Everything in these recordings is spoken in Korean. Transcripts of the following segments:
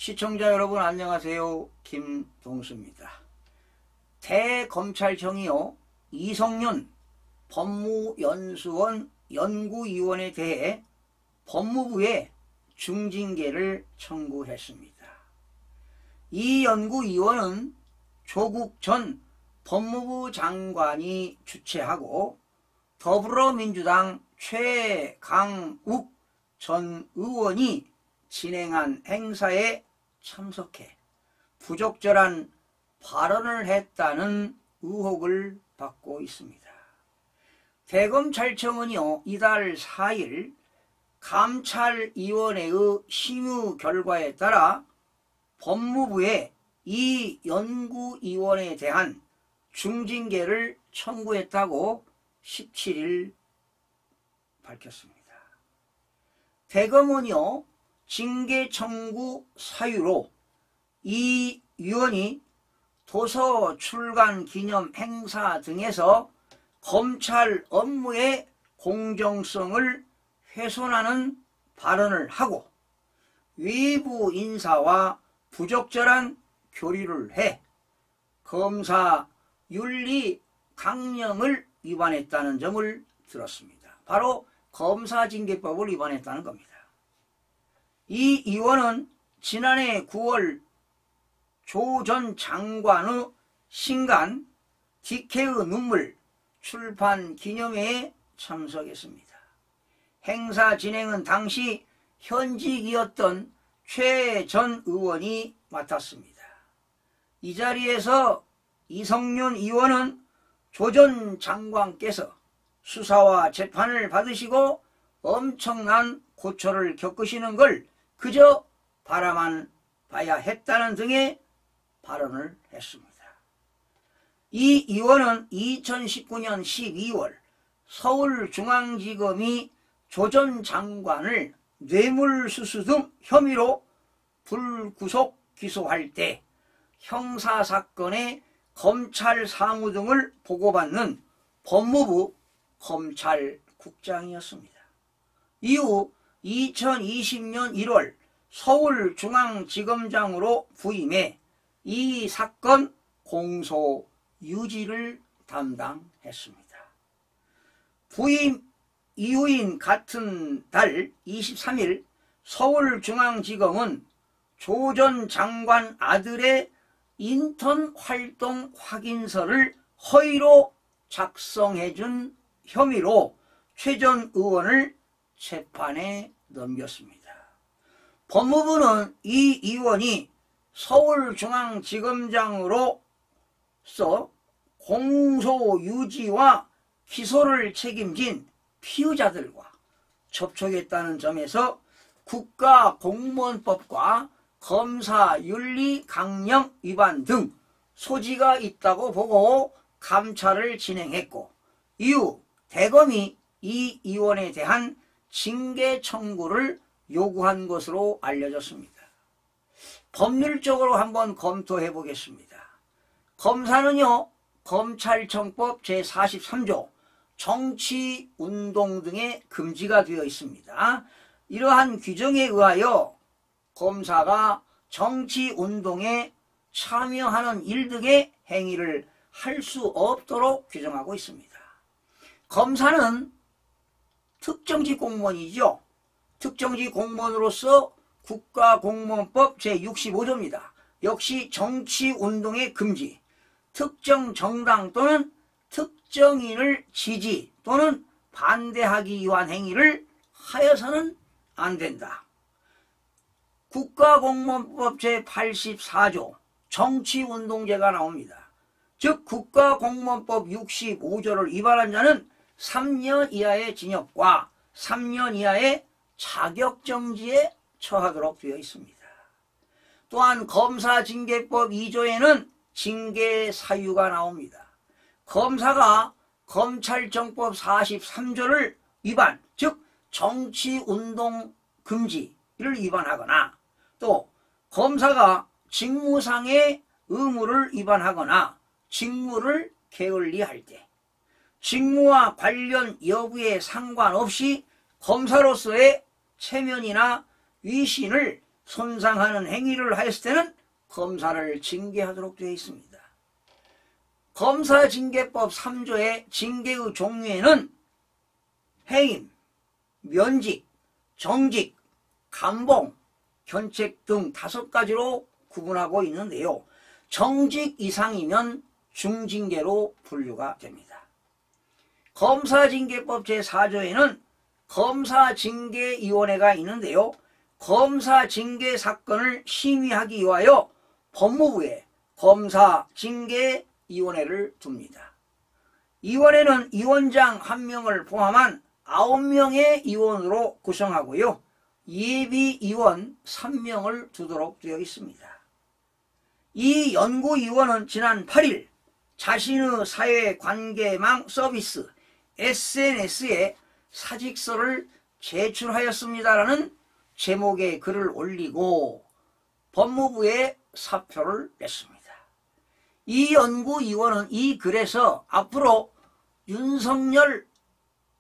시청자 여러분 안녕하세요. 김동수입니다. 대검찰청이요 이성윤 법무연수원 연구위원에 대해 법무부에 중징계를 청구했습니다. 이 연구위원은 조국 전 법무부 장관이 주최하고 더불어민주당 최강욱 전 의원이 진행한 행사에 참석해 부적절한 발언을 했다는 의혹을 받고 있습니다. 대검찰청은요 이달 4일 감찰위원회의 심의 결과에 따라 법무부에 이 연구위원에 대한 중징계를 청구했다고 17일 밝혔습니다. 대검은요 징계 청구 사유로 이 위원이 도서 출간 기념 행사 등에서 검찰 업무의 공정성을 훼손하는 발언을 하고 외부 인사와 부적절한 교류를 해 검사 윤리 강령을 위반했다는 점을 들었습니다. 바로 검사징계법을 위반했다는 겁니다. 이 의원은 지난해 9월 조 전 장관의 신간 디케의 눈물 출판 기념회에 참석했습니다. 행사 진행은 당시 현직이었던 최 전 의원이 맡았습니다. 이 자리에서 이성윤 의원은 조 전 장관께서 수사와 재판을 받으시고 엄청난 고초를 겪으시는 걸 그저 바라만 봐야 했다는 등의 발언을 했습니다. 이 의원은 2019년 12월 서울중앙지검이 조 전 장관을 뇌물수수 등 혐의로 불구속 기소할 때 형사사건의 검찰 사무 등을 보고받는 법무부 검찰국장이었습니다. 이후 2020년 1월 서울중앙지검장으로 부임해 이 사건 공소 유지를 담당했습니다. 부임 이후인 같은 달 23일 서울중앙지검은 조 전 장관 아들의 인턴 활동 확인서를 허위로 작성해준 혐의로 최 전 의원을 재판에 넘겼습니다. 법무부는 이 의원이 서울중앙지검장으로서 공소유지와 기소를 책임진 피의자들과 접촉했다는 점에서 국가공무원법과 검사윤리강령 위반 등 소지가 있다고 보고 감찰을 진행했고 이후 대검이 이 의원에 대한 징계 청구를 요구한 것으로 알려졌습니다. 법률적으로 한번 검토해 보겠습니다. 검사는요 검찰청법 제43조 정치운동 등의 금지가 되어 있습니다. 이러한 규정에 의하여 검사가 정치운동에 참여하는 일 등의 행위를 할 수 없도록 규정하고 있습니다. 검사는 특정직 공무원이죠. 특정직 공무원으로서 국가공무원법 제65조입니다. 역시 정치운동의 금지, 특정 정당 또는 특정인을 지지 또는 반대하기 위한 행위를 하여서는 안 된다. 국가공무원법 제84조 정치운동죄가 나옵니다. 즉 국가공무원법 65조를 위반한 자는 3년 이하의 징역과 3년 이하의 자격정지에 처하도록 되어 있습니다. 또한 검사징계법 2조에는 징계 사유가 나옵니다. 검사가 검찰청법 43조를 위반, 즉 정치운동 금지를 위반하거나 또 검사가 직무상의 의무를 위반하거나 직무를 게을리할 때 직무와 관련 여부에 상관없이 검사로서의 체면이나 위신을 손상하는 행위를 하였을 때는 검사를 징계하도록 되어 있습니다. 검사징계법 3조의 징계의 종류에는 해임, 면직, 정직, 감봉, 견책 등 5가지로 구분하고 있는데요. 정직 이상이면 중징계로 분류가 됩니다. 검사징계법 제4조에는 검사징계위원회가 있는데요. 검사징계 사건을 심의하기 위하여 법무부에 검사징계위원회를 둡니다. 위원회는 위원장 1명을 포함한 9명의 위원으로 구성하고요. 예비위원 3명을 두도록 되어 있습니다. 이 연구위원은 지난 8일 자신의 사회관계망 서비스 SNS에 사직서를 제출하였습니다라는 제목의 글을 올리고 법무부에 사표를 냈습니다. 이 연구위원은 이 글에서 앞으로 윤석열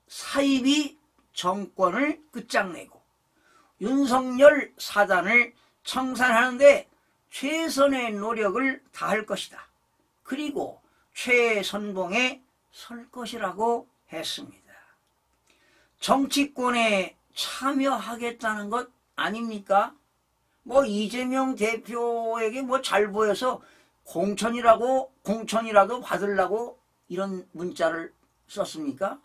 사이비 정권을 끝장내고 윤석열 사단을 청산하는데 최선의 노력을 다할 것이다. 그리고 최선봉에 설 것이라고 했습니다. 정치권에 참여하겠다는 것 아닙니까? 이재명 대표에게 잘 보여서 공천이라도 받으려고 이런 문자를 썼습니까?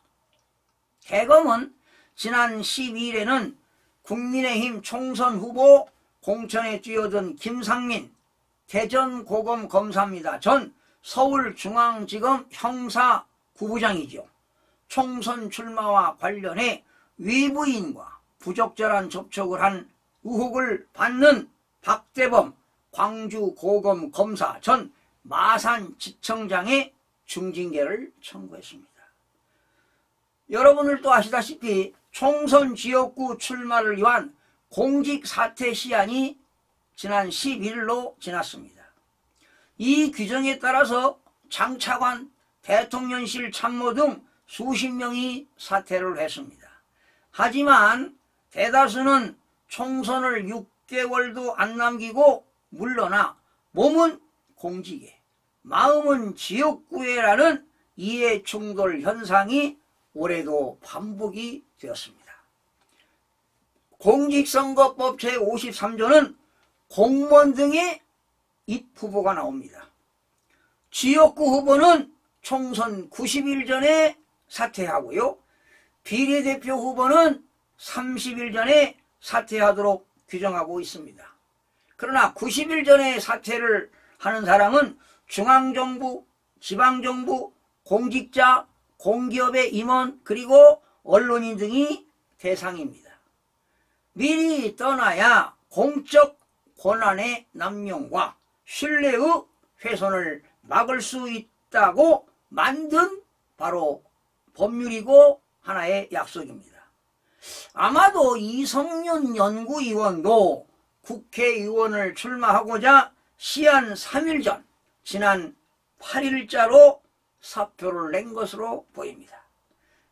대검은 지난 12일에는 국민의힘 총선 후보 공천에 뛰어든 김상민 대전고검 검사입니다. 전 서울중앙지검 형사부부장이죠. 총선 출마와 관련해 외부인과 부적절한 접촉을 한 의혹을 받는 박대범 광주고검 검사 전 마산지청장의 중징계를 청구했습니다. 여러분들도 아시다시피 총선 지역구 출마를 위한 공직사퇴 시한이 지난 11일로 지났습니다. 이 규정에 따라서 장차관, 대통령실 참모 등 수십 명이 사퇴를 했습니다. 하지만 대다수는 총선을 6개월도 안 남기고 물러나 몸은 공직에, 마음은 지역구에라는 이해충돌 현상이 올해도 반복이 되었습니다. 공직선거법 제53조는 공무원 등의 입후보가 나옵니다. 지역구 후보는 총선 90일 전에 사퇴하고요. 비례대표 후보는 30일 전에 사퇴하도록 규정하고 있습니다. 그러나 90일 전에 사퇴를 하는 사람은 중앙정부, 지방정부, 공직자, 공기업의 임원 그리고 언론인 등이 대상입니다. 미리 떠나야 공적 권한의 남용과 신뢰의 훼손을 막을 수 있다고 만든 바로 법률이고 하나의 약속입니다. 아마도 이성윤 연구위원도 국회의원을 출마하고자 시한 3일 전 지난 8일자로 사표를 낸 것으로 보입니다.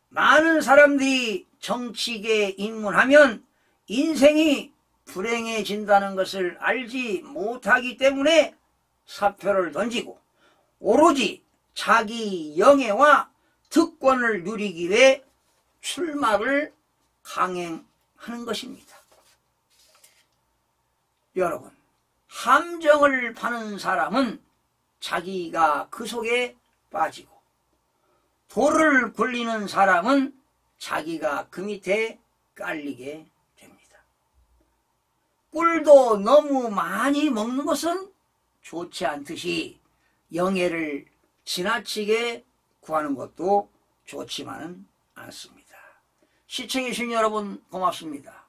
많은 사람들이 정치계에 입문하면 인생이 불행해진다는 것을 알지 못하기 때문에 사표를 던지고 오로지 자기 영예와 득권을 누리기 위해 출마를 강행하는 것입니다. 여러분, 함정을 파는 사람은 자기가 그 속에 빠지고 돌을 굴리는 사람은 자기가 그 밑에 깔리게 됩니다. 꿀도 너무 많이 먹는 것은 좋지 않듯이 영예를 지나치게 구하는 것도 좋지만은 않습니다. 시청해주신 여러분 고맙습니다.